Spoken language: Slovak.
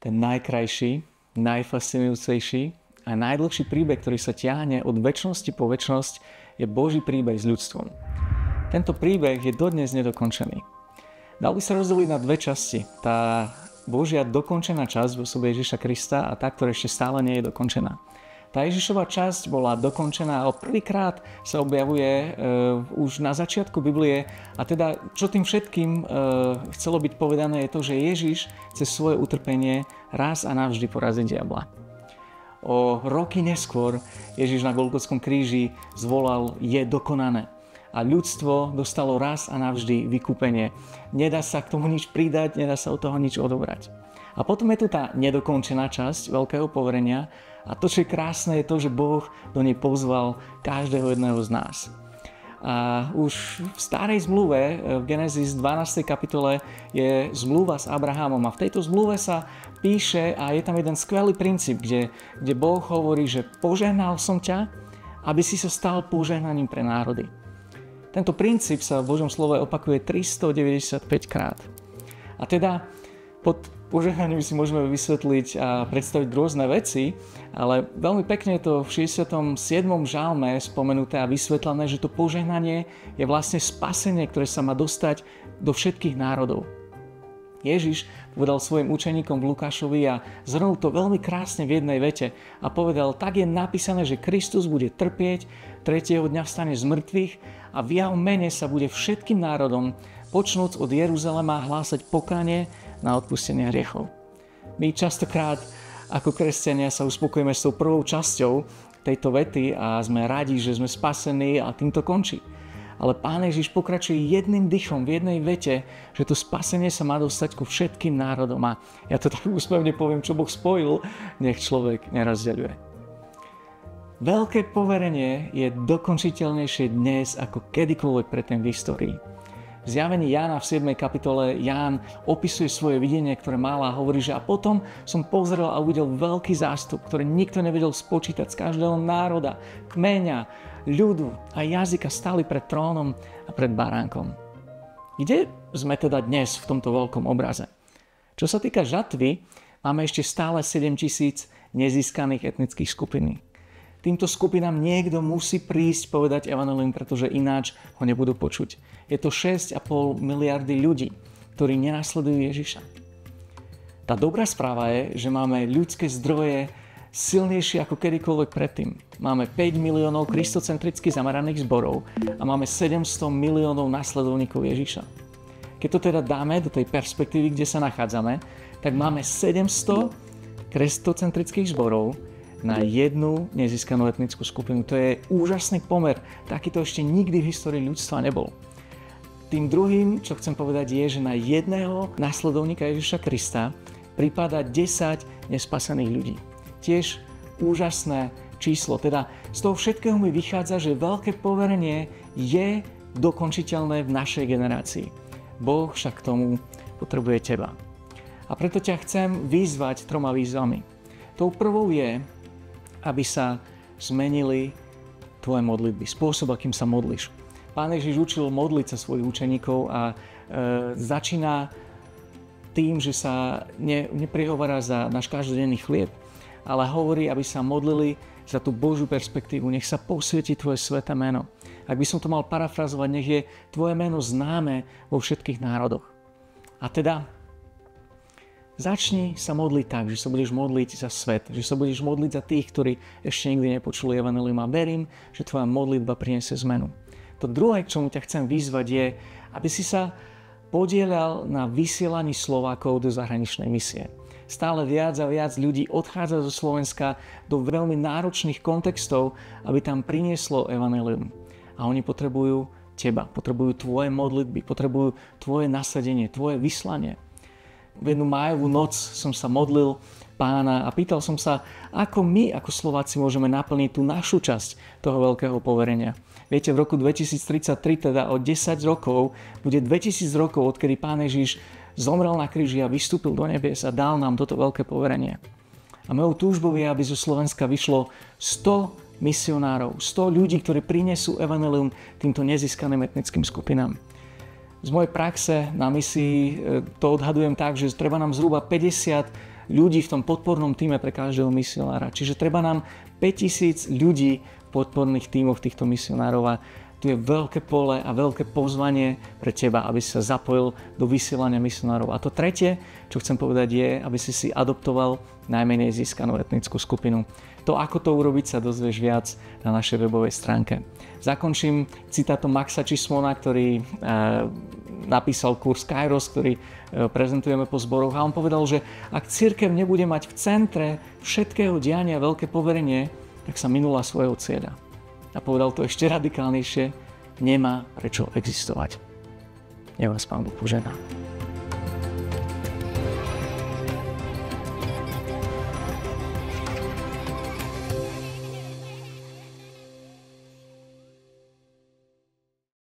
ten najkrajší, najfascinujúcejší a najdlhší príbeh, ktorý sa ťahne od večnosti po večnosť, je Boží príbeh s ľudstvom. Tento príbeh je dodnes nedokončený. Dal by sa rozdeliť na dve časti. Tá Božia dokončená časť v osobe Ježiša Krista a tá, ktorá ešte stále nie je dokončená. Tá Ježišova časť bola dokončená, ale prvýkrát sa objavuje už na začiatku Biblie. A teda, čo tým všetkým chcelo byť povedané, je to, že Ježiš cez svoje utrpenie raz a navždy porazí diabla. O roky neskôr Ježiš na Golgotskom kríži zvolal: je dokonané. A ľudstvo dostalo raz a navždy vykúpenie. Nedá sa k tomu nič pridať, nedá sa od toho nič odobrať. A potom je tu tá nedokončená časť veľkého poverenia. A to, čo je krásne, je to, že Boh do nej pozval každého jedného z nás. A už v starej zmluve, v Genesis 12. kapitole, je zmluva s Abrahamom. A v tejto zmluve sa píše, a je tam jeden skvelý princíp, kde Boh hovorí, že požehnal som ťa, aby si sa stal požehnaním pre národy. Tento princíp sa v Božom slove opakuje 395 krát. A teda pod požehnaním si môžeme vysvetliť a predstaviť rôzne veci, ale veľmi pekne je to v 67. žalme spomenuté a vysvetlené, že to požehnanie je vlastne spasenie, ktoré sa má dostať do všetkých národov. Ježiš povedal svojim učeníkom v Lukášovi a zhrnul to veľmi krásne v jednej vete a povedal: tak je napísané, že Kristus bude trpieť, tretieho dňa vstane z mŕtvych a v jeho mene sa bude všetkým národom, počnúc od Jeruzalema, hlásať pokánie na odpustenie hriechov. My častokrát ako kresťania sa uspokojíme s tou prvou časťou tejto vety a sme radi, že sme spasení a tým to končí. Ale Pán Ježiš pokračuje jedným dychom v jednej vete, že to spasenie sa má dostať ku všetkým národom. A ja to tak úsmevne poviem, čo Boh spojil, nech človek nerazdeľuje. Veľké poverenie je dokončiteľnejšie dnes ako kedykoľvek predtým v histórii. V zjavení Jána v 7. kapitole Ján opisuje svoje videnie, ktoré mal, a hovorí, že a potom som pozrel a uvidel veľký zástup, ktorý nikto nevedel spočítať, z každého národa, kmeňa, ľudu a jazyka stáli pred trónom a pred baránkom. Kde sme teda dnes v tomto veľkom obraze? Čo sa týka žatvy, máme ešte stále 7 000 nezískaných etnických skupín. Týmto skupinám niekto musí prísť povedať evanjelium, pretože ináč ho nebudú počuť. Je to 6,5 miliardy ľudí, ktorí nenasledujú Ježiša. Tá dobrá správa je, že máme ľudské zdroje silnejšie ako kedykoľvek predtým. Máme 5 miliónov kristocentricky zameraných zborov a máme 700 miliónov nasledovníkov Ježiša. Keď to teda dáme do tej perspektívy, kde sa nachádzame, tak máme 700 kristocentrických zborov na jednu nezískanú etnickú skupinu. To je úžasný pomer. Takýto ešte nikdy v histórii ľudstva nebol. Tým druhým, čo chcem povedať, je, že na jedného nasledovníka Ježiša Krista pripadá 10 nespasených ľudí. Tiež úžasné číslo. Teda z toho všetkého mi vychádza, že veľké poverenie je dokončiteľné v našej generácii. Boh však k tomu potrebuje teba. A preto ťa chcem vyzvať 3 výzvami. Tou prvou je, aby sa zmenili tvoje modlitby, spôsob, akým sa modlíš. Pán Ježiš učil modliť sa svojich učeníkov a začína tým, že sa neprihovára za náš každodenný chlieb, ale hovorí, aby sa modlili za tú Božiu perspektívu. Nech sa posvieti tvoje sväté meno. Ak by som to mal parafrazovať, nech je tvoje meno známe vo všetkých národoch. A teda začni sa modliť tak, že sa budeš modliť za svet, že sa budeš modliť za tých, ktorí ešte nikdy nepočuli evanjelium, a verím, že tvoja modlitba prinesie zmenu. To druhé, k čomu ťa chcem vyzvať, je, aby si sa podieľal na vysielaní Slovákov do zahraničnej misie. Stále viac a viac ľudí odchádza zo Slovenska do veľmi náročných kontextov, aby tam prinieslo evanjelium. A oni potrebujú teba, potrebujú tvoje modlitby, potrebujú tvoje nasadenie, tvoje vyslanie. V jednu májovú noc som sa modlil Pána a pýtal som sa, ako my ako Slováci môžeme naplniť tú našu časť toho veľkého poverenia. Viete, v roku 2033, teda o 10 rokov, bude 2000 rokov, odkedy Pán Ježiš zomrel na kríži a vystúpil do nebies a dal nám toto veľké poverenie. A mojou túžbou je, aby zo Slovenska vyšlo 100 misionárov, 100 ľudí, ktorí prinesú evanjelium týmto nezískaným etnickým skupinám. Z mojej praxe na misii to odhadujem tak, že treba nám zhruba 50 ľudí v tom podpornom tíme pre každého misionára. Čiže treba nám 5000 ľudí v podporných tímoch týchto misionárov a tu je veľké pole a veľké pozvanie pre teba, aby si sa zapojil do vysielania misionárov. A to tretie, čo chcem povedať je, aby si adoptoval najmenej získanú etnickú skupinu. To, ako to urobiť, sa dozvieš viac na našej webovej stránke. Zakončím citátom Maxa Chismona, ktorý napísal kurz Kairos, ktorý prezentujeme po zboroch. A on povedal, že ak cirkev nebude mať v centre všetkého diania veľké poverenie, tak sa minula svojho cieľa. A povedal to ešte radikálnejšie, nemá prečo existovať. Nech vás Pán Boh požehná.